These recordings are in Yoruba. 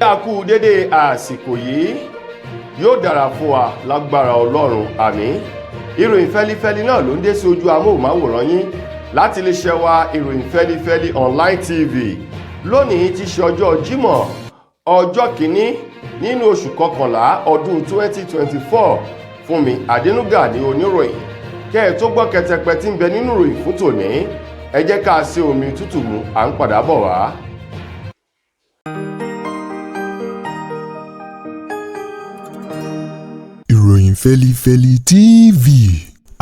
a kú dédé àsìkò yìí yóò dára fún wa lágbára Ọlọ́run àmín. Ìròyìn fẹ́lifẹ́li náà ló ń dé sí ojú amóhùnmáwòrán yín láti lè ṣe wa Ìròyìn Fẹ́lifẹ́li online TV. Lónìí ti ṣe ọjọ́ Jímọ̀ ọjọ́ kìíní nínú oṣù kọkànlá ọdún 2024. Fúnmi Adénúgà ní oníròyìn. Kẹ́ ẹ tó gbọ́ kẹtẹpẹ tí ń bẹ nínú ìròyìn fún tòní, ẹ jẹ́ ká ṣe omi tútù mu, à ń padà bọ̀ wá. Ìròyìn Fẹ́lifẹ́li TV,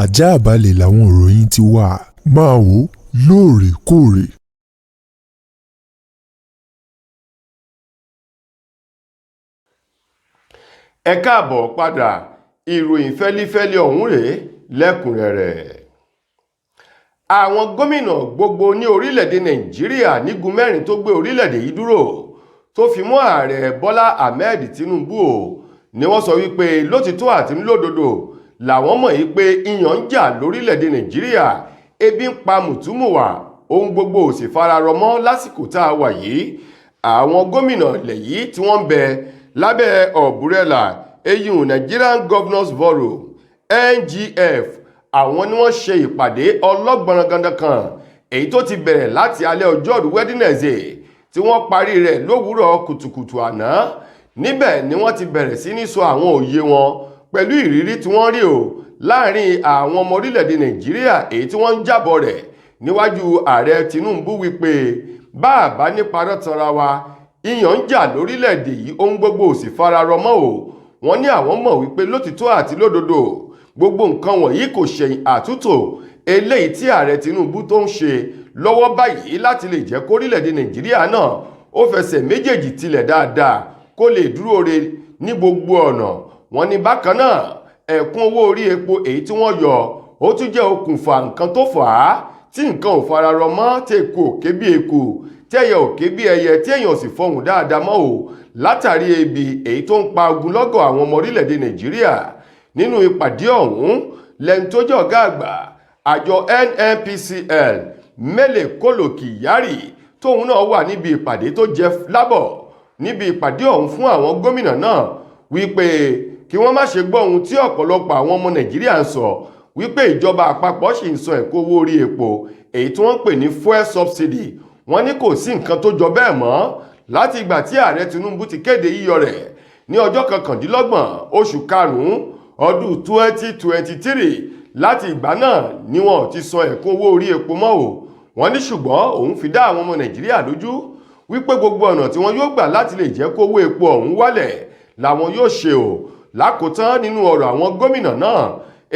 àjààbálẹ̀ làwọn ìròyìn ti wà, máa wò lóòrèkóòrè. Ẹ káàbọ̀ padà, ìròyìn fẹ́lifẹ́li ọ̀hún rèé lẹ́kùnrẹ́rẹ́. Àwọn gómìnà gbogbo ní orílẹ̀-èdè Nàìjíríà nígun mẹ́rin tó gbé orílẹ̀-èdè yìí dúró tó fi mú ààrẹ Bọ́lá Ahmed Tinubu ni wọ́n sọ wípé lótìtọ́ àti lódodo làwọn mọ̀ yí pé iyàn ń jà lórílẹ̀-èdè Nàìjíríà, ebi ń pa mùtúmùwà, ohun gbogbo ò sì fararọ mọ́ lásìkò tá a wà yìí. Àwọn gómìnà ilẹ̀ yìí tí wọ́n ń bẹ lábẹ́ ọ̀búrẹ́là eyín Nigerian Governors Forum NGF, àwọn ni wọ́n ṣe ìpàdé ọlọ́gbọ̀nrangandàn kan èyí tó ti bẹ̀rẹ̀ láti alẹ́ ọjọ́rú Wednesday tí wọ́n parí rẹ̀ lówùúrọ̀ kùtùkùtù àná. Níbẹ̀ ni wọ́n ti bẹ̀rẹ̀ sí ní sọ àwọn òye wọn pẹ̀lú ìrírí tí wọ́n rí o láàrin àwọn ọmọ orílẹ̀-èdè Nàìjíríà èyí tí wọ́n ń jábọ̀ rẹ̀ níwájú ààrẹ Tinubu wípé bá a bá ní parọ́ tanra wa, iyàn ń jà lórílẹ̀-èdè yìí, ohun gbogbo ò sì fararọ mọ́ o. Wọ́n ní àwọn mọ̀ wípé lótìtọ́ àti lódodo gbogbo nǹkan wọ̀nyí kò ṣẹ̀yìn àtúntò eléyìí tí ààrẹ Tinubu tó ń ṣe lọ́wọ́ báyìí láti lè jẹ́ kórílẹ̀-èdè Nàìjíríà náà ó fẹsẹ̀ méjèèjì tilẹ̀ dáadáa kó lè dúró re ní gbogbo ọ̀nà. Wọ́n ní bákan náà ẹ̀kún owó orí epo èyí tí wọ́n yọ ó tún jẹ́ okùnfà nǹkan tó fà á tí nǹkan ò fararọ mọ́, tí eku òkè bí eku, tí ẹyẹ òkè bí ẹyẹ, tí èèyàn sì fọhùn dáadáa mọ́ o látàrí ebi èyí tó ń pa ogunlọ́gọ̀ àwọn ọmọ orílẹ̀-èdè Nàìjíríà. Nínú ìpàdé ọ̀hún lẹ́ni tó jẹ́ ọ̀gá àgbà àjọ NNPCL Mele Kolo Kyari tóun náà wà níbi ìpàdé tó jẹ́ lábọ̀ níbi ìpàdé ọ̀hún fún àwọn gómìnà náà wípé kí wọ́n má ṣe gbọ́ ohun tí ọ̀pọ̀lọpọ̀ àwọn ọmọ Nàìjíríà ń sọ wípé ìjọba àpapọ̀ sì ń sọ ẹ̀kọ́ owó orí epo èyí tí wọ́n pè ní fuel subsidy. Wọ́n ní kò sí nǹkan tó jọ bẹ́ẹ̀ mọ́ láti ìgbà tí ààrẹ Tinubu ti kéde yíyọ rẹ̀ ní ọjọ́ 29 oṣù karùn-ún ọdún 2023. Láti ìgbà náà ni wọ́n ti sọ ẹ̀kún owó orí epo mọ́ o. Wọ́n ní ṣùgbọ́n òun fi dá àwọn ọmọ Nàìjíríà lójú wípé gbogbo ọ̀nà tí wọ́n yóò gbà láti lè jẹ́ kó owó epo ọ̀hún wálẹ̀ làwọn yóò ṣe o. Lákòótán nínú ọ̀rọ̀ àwọn gómìnà náà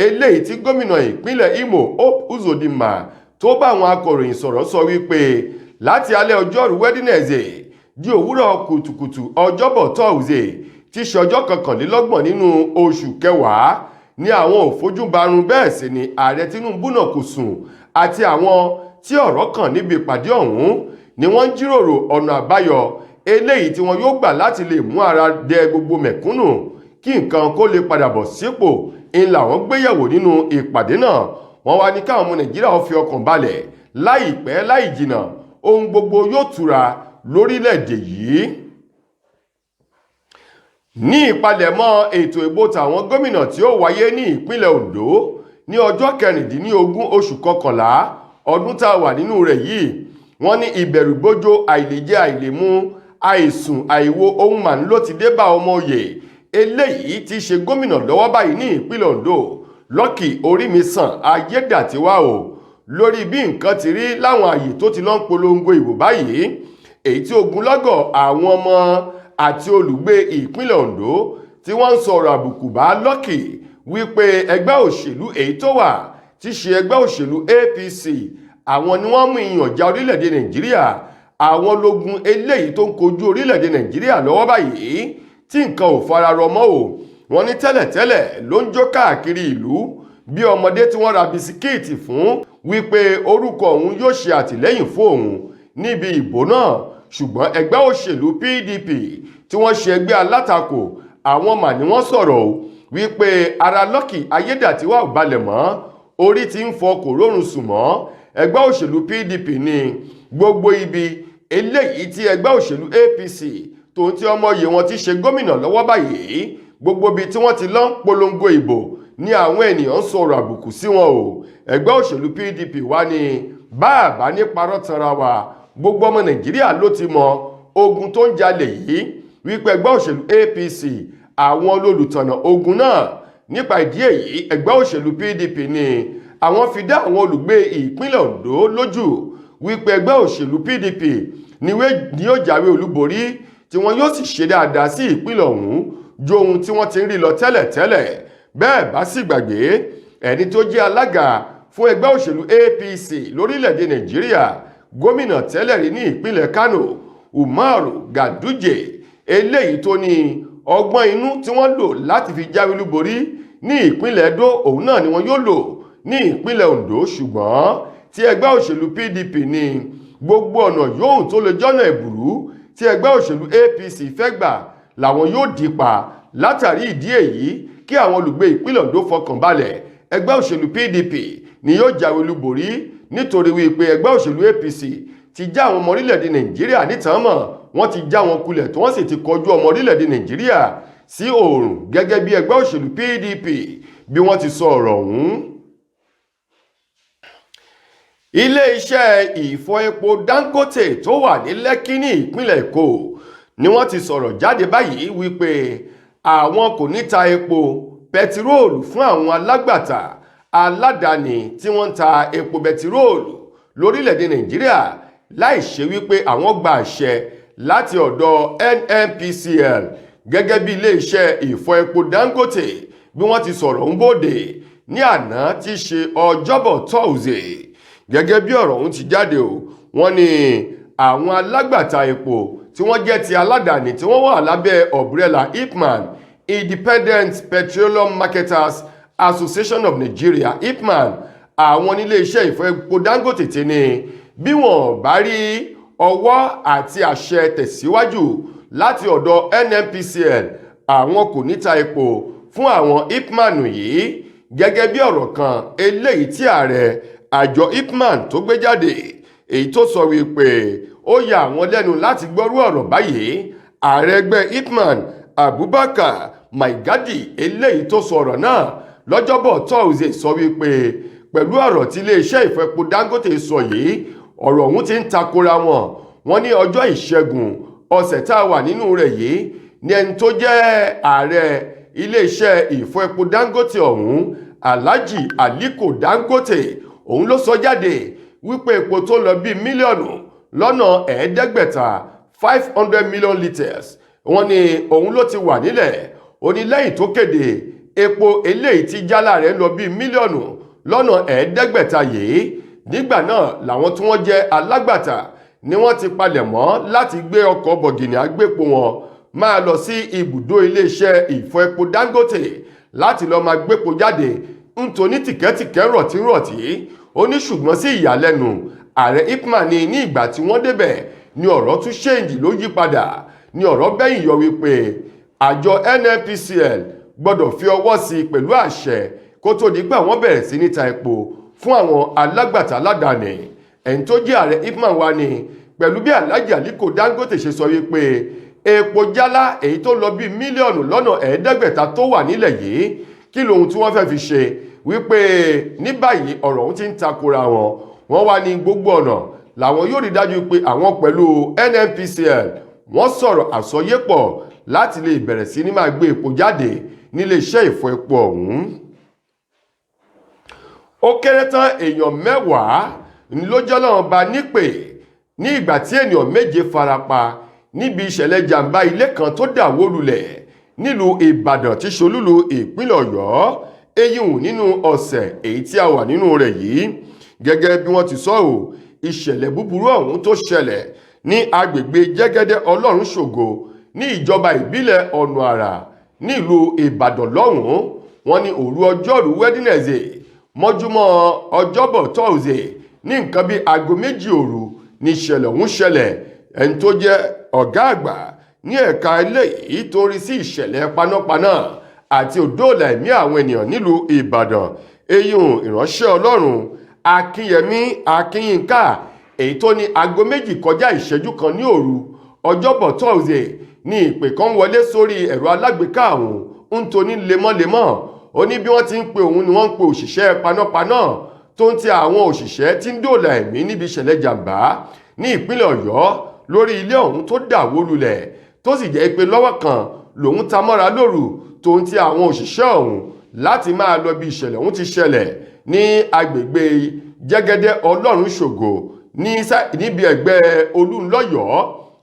eléyìí tí gómìnà ìpínlẹ̀ Imo Hope Uzodinma tó bá àwọn akọ̀ròyìn sọ̀rọ̀ sọ wípé láti alẹ́ ọjọ́rú Wednesday di òwúrọ̀ kùtùkùtù ọjọ́bọ̀ Thursday tí ṣe ọjọ́ 21 nínú oṣù kẹwàá ní àwọn òfojúbarun, bẹ́ẹ̀ sì ni ààrẹ Tinubu náà kò sùn àti àwọn tí ọ̀rọ̀ kàn níbi ìpàdé ọ̀hún ni wọ́n ń jíròrò ọ̀nà àbáyọ eléyìí tí wọ́n yóò gbà láti lè mú ara dẹ gbogbo mẹ̀kúnnù kí nǹkan kó lè padà bọ̀ sípò ń làwọn gbéyẹ̀wò nínú ìpàdé náà. Wọ́n wá ní káwọn ọmọ Nàìjíríà fi ọkàn balẹ̀, láìpẹ́ láì jìnnà ohun gbogbo yóò tura lórílẹ̀-èdè yìí. Ní ìpalẹ̀mọ́ ètò ìbò tàwọn gómìnà tí ó wáyé ní ìpínlẹ̀ Ondo ní ọjọ́ 16 oṣù kọkànlá ọdún tá a wà nínú rẹ̀ yìí, wọ́n ní ìbẹ̀rùgbójó, àìlèjẹ àìlèmú, àìsùn àìwo ohun màá ló ti dé bá ọmọ òye eléyìí tí ṣe gómìnà lọ́wọ́ báyìí ní ìpínlẹ̀ Ondo Lucky Orímisàn Ayédàtiwá o lórí bí nǹkan ti rí láwọn àyè tó ti lọ ń polongo ìbò báyìí, èyí tí ogunlọ́gọ̀ àwọn ọmọ àti olùgbé ìpínlẹ̀ Ondo tí wọ́n ń sọ̀rọ̀ àbùkù bá Lucky wípé ẹgbẹ́ òṣèlú èyí tó wà tí ṣe ẹgbẹ́ òṣèlú APC àwọn ni wọ́n mú ìyànjá orílẹ̀-èdè Nàìjíríà, àwọn lógun eléyìí tó ń kojú orílẹ̀-èdè Nàìjíríà lọ́wọ́ báyìí tí nǹkan ò fararọ mọ́ o. Wọ́n ní tẹ́lẹ̀tẹ́lẹ̀ ló ń jó káàkiri ìlú bí ọmọdé tí wọ́n ra bisikíìtì fún wípé orúkọ òun yóò ṣe àtìlẹ́yìn fún òun níbi ìbò náà, ṣùgbọ́n ẹgbẹ́ òṣèlú PDP tí wọ́n ṣe ẹgbẹ́ alátakò àwọn mà ní wọ́n sọ̀rọ̀ wípé ara Lucky Ayédàtiwá ò balẹ̀ mọ́, orí ti ń fọ kò rórun sùn mọ́. Ẹgbẹ́ òṣèlú PDP ní gbogbo ibi eléyìí tí ẹgbẹ́ òṣèlú APC tòun tí ọmọye wọn ti ṣe gómìnà lọ́wọ́ báyìí gbogbo ibi tí wọ́n ti lọ ń polongo ìbò ní àwọn ènìyàn ń sọ̀rọ̀ àbùkù sí wọn o. ẹgbẹ́ òṣèlú PDP wá ní báàbá ní parọ́ tanra wa gbogbo ọmọ Nàìjíríà ló ti mọ ogun tó ń jalè yìí wípé ẹgbẹ́ òṣèlú APC àwọn olùtọ̀nà ogun náà. nípa ìdí èyí ẹgbẹ́ òṣèlú PDP ni àwọn fi dá àwọn olùgbé ìpínlẹ̀ Ondo lójú wípé ẹgbẹ́ òṣèlú PDP ni yóò jáwé olúborí tí wọn yóò sì ṣe dáadáa sí ìpínlẹ̀ ọ̀hún ju ohun tí wọ́n ti ń rí lọ tẹ́lẹ̀tẹ́lẹ̀. bẹ́ẹ̀ bá sì gbàgbé ẹni tó jẹ́ alága fún ẹgbẹ́ òṣèlú APC lórílẹ̀‐èdè Nàìjíríà gómìnà tẹ́lẹ̀ rí ní ìpínlẹ̀ Kano Umaru Ganduje eléyìí tó ní ọgbọ́n inú tí wọ́n lò láti fi jáwé olúborí ní ìpínlẹ̀ Edo òun náà ni wọ́n yóò lò ní ìpínlẹ̀ Ondo ṣùgbọ́n tí ẹgbẹ́ òṣèlú PDP ní gbogbo ọ̀nà yóò tó lè jọ́nà ẹ̀bùrú tí ẹgbẹ́ òṣèlú APC fẹ́ gbà làwọn yóò dìpa. látàrí ìdí èyí kí àwọn olùgbé ìpínlẹ̀ Ondo fọkàn balẹ̀ ẹgbẹ́ òṣèlú PDP ni yóò jáwé olúborí nítorí wípé ẹgbẹ́ òṣèlú APC ti já àwọn ọmọ orílẹ̀-èdè Nàìjíríà nítàn mọ̀ wọ́n ti já wọn kulẹ̀ tí wọ́n sì ti kọjú ọmọ orílẹ̀-èdè Nàìjíríà sí oòrùn gẹ́gẹ́ bí ẹgbẹ́ òṣèlú PDP bí wọ́n ti sọ ọ̀rọ̀ ọ̀hún. ilé-iṣẹ́ ìfọ epo Dangote tó wà ní Lẹ́kí ní ìpínlẹ̀ Èkó ni wọ́n ti sọ̀rọ̀ jáde báyìí wípé àwọn kò ní ta epo bẹtiróòlù fún àwọn alágbàtà aládàáni tí wọ́n ń ta epo bẹtiróòlù lórílẹ̀‐èdè Nàìjíríà láì ṣe wípé àwọn gba àṣẹ láti ọ̀dọ̀ NNPCL gẹ́gẹ́ bí ilé-iṣẹ́ ìfọ epo Dangote bí wọ́n ti sọ̀rọ̀ ń bòde ní àná tí í ṣe ọjọ́bọ̀ Thursday. gẹ́gẹ́ bí ọ̀rọ̀ ọ̀hún ti jáde o wọ́n ní àwọn alágbàtà epo tí wọ́n jẹ́ ti aládàáni tí wọ́n wà lábẹ́ umbrella IPMAN Independent Petroleum Marketers Association of Nigeria IPMAN àwọn nílé iṣẹ́ ìfọ epo Dangote ti ní bí wọ́n bá rí ọwọ́ àti àṣẹ tẹ̀síwájú láti ọ̀dọ̀ NNPCL àwọn kò ní ta epo fún àwọn IPMAN yìí gẹ́gẹ́ bí ọ̀rọ̀ kan eléyìí tí ààrẹ àjọ IPMAN tó gbé jáde èyí tó sọ wípé ó yà àwọn lẹ́nu láti gbọ́rú ọ̀rọ̀ báyìí. ààrẹ ẹgbẹ́ IPMAN Abubakar Maigadi eléyìí tó sọ ọ̀rọ̀ náà lọ́jọ́bọ̀ Thursday sọ wípé pẹ̀lú ọ̀rọ̀ tí iléeṣẹ́ ìfọ epo Dangote sọ yìí ọ̀rọ̀ ọ̀hún ti ń takora wọn. wọ́n ní ọjọ́ ìṣẹ́gun ọ̀sẹ̀ tá a wà nínú rẹ̀ yìí ní ẹni tó jẹ́ ààrẹ iléeṣẹ́ ìfọ epo Dangote ọ̀hún Alhaji Aliko Dangote òun ló sọ jáde wípé epo tó lọ bíi mílíọ̀nù lọ́nà 500 million litres wọ́n ní òun ló ti wà nílẹ̀. ó ní lẹ́yìn tó kéde epo eléyìí tí jálá rẹ̀ lọ bíi mílíọ̀nù lọ́nà 500 yìí nígbà náà làwọn tí wọ́n jẹ́ alágbàtà ni wọ́n ti palẹ̀ mọ́ láti gbé ọkọ̀ bọ̀gìnì àgbépo wọn máa lọ sí ibùdó iléeṣẹ́ ìfọ epo Dangote láti lọ́ọ́ máa gbépo jáde nítorí tìkẹ́tìkẹ́ rọ̀tírọ̀tí. ó ní ṣùgbọ́n sí ìyàlẹ́nu ààrẹ IPMAN ní ìgbà tí wọ́n débẹ̀ ni ọ̀rọ̀ tún ṣéǹjì ló yí padà ni ọ̀rọ̀ bẹ́yìn yọ wípé àjọ NNPCL gbọ́dọ̀ fi ọwọ́ sí i pẹ̀lú àṣẹ kó tó di pé àwọn bẹ̀rẹ̀ sí ní ta epo fún àwọn alágbàtà aládàáni. ẹni tó jẹ́ ààrẹ IPMAN wa ni pẹ̀lú bí Alhaji Aliko Dangote ṣe sọ wípé epo jálá èyí tó lọ bíi mílíọ̀nù lọ́nà 500 tó wà nílẹ̀ yìí kí lohun tí wọ́n fẹ́ fi ṣe wípé ní báyìí ọ̀rọ̀ ọ̀hún ti ń takora wọn. wọ́n wá ní gbogbo ọ̀nà làwọn yóò rí dájú pé àwọn pẹ̀lú NNPCL wọ́n sọ̀rọ̀ àsọyépọ̀ láti lè bẹ̀rẹ̀ sí ní máa gbé epo jáde nílé iṣẹ́ ìfọ epo ọ̀hún. ó kéré tán èèyàn 10 ló jọ́lọ́run bá nípè ní ìgbà tí ènìyàn 7 farapa níbi ìṣẹ̀lẹ̀ jàǹbá ilé kan tó dàwó lulẹ̀ nílùú Ìbàdàn tí ṣolúlu ìpínlẹ̀ Ọ̀yọ́ eyín nínú ọ̀sẹ̀ èyí tí a wà nínú rẹ̀ yìí. gẹ́gẹ́ bí wọ́n ti sọ ọ́ ìṣẹ̀lẹ̀ búburú ọ̀hún tó ṣẹlẹ̀ ní agbègbè Jẹ́gẹ́dẹ́ Ọlọ́run ṣògo ní ìjọba ìbílẹ̀ Ọ̀nà Àrà nílùú Ìbàdàn lọ́hùn-ún. wọ́n ní òru ọjọ́rú Wednesday mọ́júmọ́ ọjọ́bọ̀ Thursday ní nǹkan bí aago 2 òru ní ìṣẹ̀lẹ̀ ọ̀hún ṣẹlẹ̀. ẹni tó jẹ́ ọ̀gá àgbà ní ẹ̀ka eléyìí tó rí sí ìṣẹ̀lẹ̀ panápaná àti òdóòlà ẹ̀mí àwọn ènìyàn nílùú Ìbàdàn eyín ìránṣẹ́ Ọlọ́run Akínyẹmí Akínyínká èyí tó ní aago 2 kọjá ìṣẹ́jú kan ní òru ọjọ́bọ̀ Thursday ní ìpè kan wọlé sórí ẹ̀rọ alágbèéká òun ń toní lemọ́lemọ́ ó ní bí wọ́n ti ń pe òun ni wọ́n ń pe òṣìṣẹ́ panápaná tó ń ti àwọn òṣìṣẹ́ tí ń dóòlà ẹ̀mí níbi ìṣẹ̀lẹ̀ jàǹbá ní ìpínlẹ̀ Ọ̀yọ́ lórí ilé ọ̀hún tó dàwó lulẹ̀ tó sì jẹ́ pé lọ́wọ́ kan lòun ta mọ́ra lóru tó ń ti àwọn òṣìṣẹ́ ọ̀hún láti máa lọ bí ìṣẹ̀lẹ̀ ọ̀hún ti ṣẹlẹ̀ ní agbègbè Jẹ́gẹ́dẹ́ Ọlọ́run ṣògo níbi ẹgbẹ́ Olúńlọ́yọ̀ọ́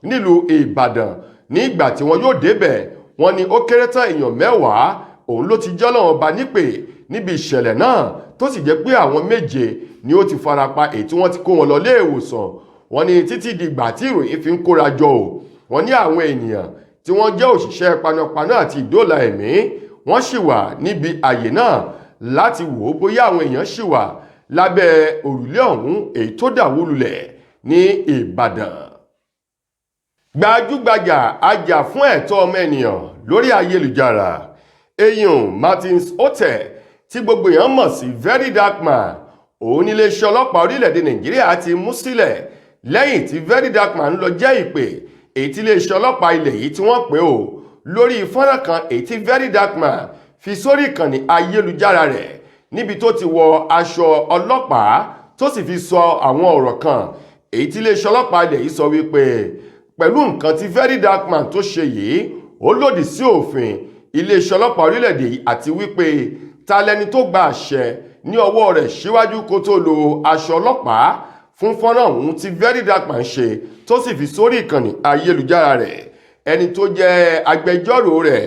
nílùú Ìbàdàn nígbà tí wọn yóò débẹ̀ wọ́n ní ó kéré tán èèyàn 10 òun ló ti jọ́lọ́wọ́n ba nípè níbi ìṣẹ̀lẹ̀ náà tó sì jẹ́ pé àwọn 7 ni ó ti farapa èyí tí wọ́n ti kó wọn lọ ilé ìwòsàn wọ́n ní títí dìgbà tí ìròyìn fi ń kóra jọ ò wọ́n ní àwọn ènìyàn tí wọ́n jẹ́ òṣìṣẹ́ panápaná àti ìdóòlà ẹ̀mí wọ́n sì wà níbi àyè náà láti wò ó bóyá àwọn èèyàn sì wà lábẹ́ òrùlé ọ̀hún èyí tó dàwó lulẹ̀ ní Ìbàdàn. Gbajúgbajà ajá fún ẹ̀tọ́ ọmọ ènìyàn lórí ayélujára eyín Martins Otel tí gbogbo èèyàn mọ̀ sí Very Dark Man òun ní iléeṣẹ́ ọlọ́pàá orílẹ̀-èdè Nàìjíríà ti mú sílẹ̀ lẹ́yìn tí Very Dark Man lọ jẹ́ ìpè èyí tí iléeṣẹ́ ọlọ́pàá ilẹ̀ yìí tí wọ́n pè ó lórí fọ́nrán kan èyí tí Very Dark Man fi sórí ìkànnì ayélujára rẹ̀ níbi tó ti wọ aṣọ ọlọ́pàá tó sì fi sọ àwọn ọ̀rọ̀ kan èyí tí iléeṣẹ́ ọlọ́pàá ilẹ̀ yìí sọ wípé pẹ̀lú nǹkan tí Very Dark Man tó ṣe yìí ó lòdì sí òfin iléeṣẹ́ ọlọ́pàá orílẹ̀-èdè yìí àti wípé ta lẹni tó gba àṣẹ ní ọwọ́ rẹ̀ síwájú kó tó lo aṣọ ọlọ́pàá fún fọ́nrán ọ̀hún tí Very Dark Man ṣe tó sì fi sórí ìkànnì ayélujára rẹ̀ ẹni tó jẹ́ agbẹjọ́rò rẹ̀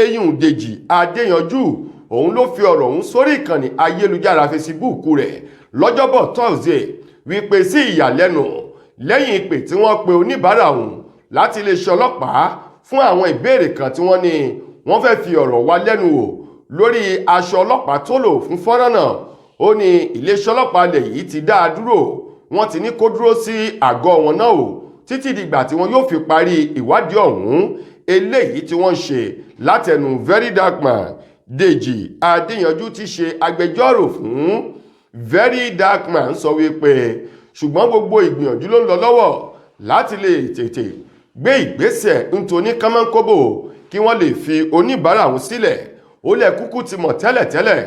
eyín Dèjì Adéyanjú òun ló fi ọ̀rọ̀ ọ̀hún sórí ìkànnì ayélujára Facebook rẹ̀ lọ́jọ́bọ̀ Thursday wípé sí ìyàlẹ́nu lẹ́yìn ìpè tí wọ́n pe oníbàárà òun láti iléeṣẹ́ ọlọ́pàá fún àwọn ìbéèrè kan tí wọ́n ní wọ́n fẹ́ fi ọ̀rọ̀ wá lẹ́nu wò lórí aṣọ ọlọ́pàá tó lò fún fọ́nrán náà ó ní iléeṣẹ́ ọlọ́pàá ilẹ̀ yìí ti dá a dúró wọ́n ti ní kó dúró sí àgọ́ wọn náà o títí dìgbà tí wọ́n yóò fi parí ìwádìí ọ̀hún eléyìí tí wọ́n ṣe látẹnu Very Dark Man. Dèjì Adéyanjú ti ṣe agbẹjọ́rò fún Very Dark Man sọ wípé ṣùgbọ́n gbogbo ìgbìyànjú ló ń lọ lọ́wọ́ láti lè tètè gbé ìgbésẹ̀ nítorí kánmọ́nkóbò kí wọ́n lè fi oníbàárà òun sílẹ̀ ó lẹ̀ kúkú ti mọ̀ tẹ́lẹ̀tẹ́lẹ̀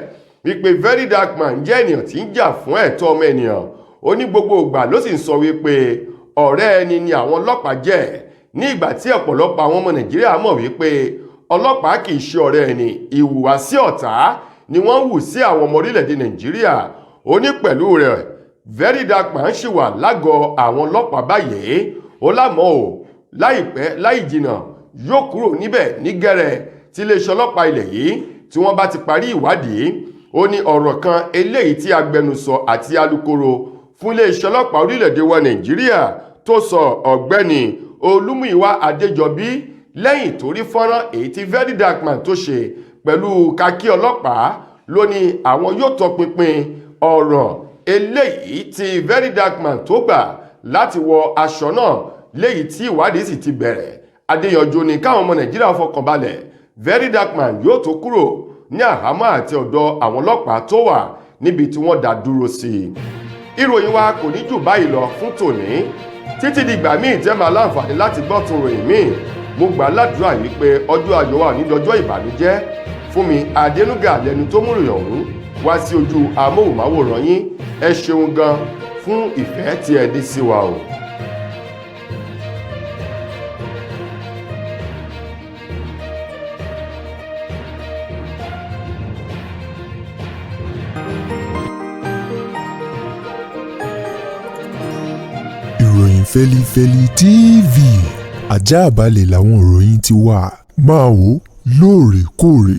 wípé Very Dark Man jẹ́ ènìyàn tí ń jà fún ẹ̀tọ́ ọmọ ènìyàn ó ní gbogbo ìgbà ló sì ń sọ wípé ọ̀rẹ́ ẹni ni àwọn ọlọ́pàá jẹ́ ní ìgbà tí ọ̀pọ̀lọpọ̀ àwọn ọmọ Nàìjíríà mọ̀ wípé ọlọ́pàá kì í ṣe ọ̀rẹ́ ẹni ìhùwàsí ọ̀tá ni wọ́n hù sí àwọn ọmọ orílẹ̀-èdè Nàìjíríà ó ní pẹ̀lú rẹ̀ Very Dark Man ṣì wà lágọ̀ọ́ àwọn ọlọ́pàá báyìí ó lámọ́ ò láìpẹ́ láì jìnnà yóò kúrò níbẹ̀ ní gẹ́rẹ́ tí iléeṣẹ́ ọlọ́pàá ilẹ̀ yìí tí wọ́n bá ti parí ìwádìí ó ní ọ̀rọ̀ kan eléyìí tí agbẹnusọ àti alukoro fún iléeṣẹ́ ọlọ́pàá orílẹ̀-èdè wa Nàìjíríà tó sọ ọ̀gbẹ́ni Olúmúyìwá Adéjọbí lẹ́yìn tó rí fọ́nrán èyí tí Very Dark Man tó ṣe pẹ̀lú kakí ọlọ́pàá ló ní àwọn yóò tọpinpin ọ̀rọ̀ eléyìí tí Very Dark Man tó gbà láti wọ aṣọ náà léyìí tí ìwádìí sì ti bẹ̀rẹ̀ Adéyanjú ní káwọn ọmọ Nàìjíríà fọkànbalẹ̀ Very Dark Man yóò tó kúrò ní àhámọ́ àti ọ̀dọ̀ àwọn ọlọ́pàá tó wà níbi tí wọ́n dá dúró sí i. Ìròyìn wa kò ní jù báyìí lọ fún tòní títí dìgbà míì tẹ́ máa láǹfààní láti gbọ́ tún ròyìn míì mo gbà ládùúrà yìí pé ọjọ́ ayọ̀ wa ní dọjọ́ ìbànújẹ́ fún mi Adénúgà lẹni tó mú ìròyìn ọ̀hún wá sí ojú amóhùnmáwòrán yín ẹ ṣeun gan fún ìfẹ́ tí ẹ dí sí wa o. Ìròyìn Feli-Feli TV àjààbálẹ̀ làwọn ìròyìn ti wà máa wò lóòrèkóòrè.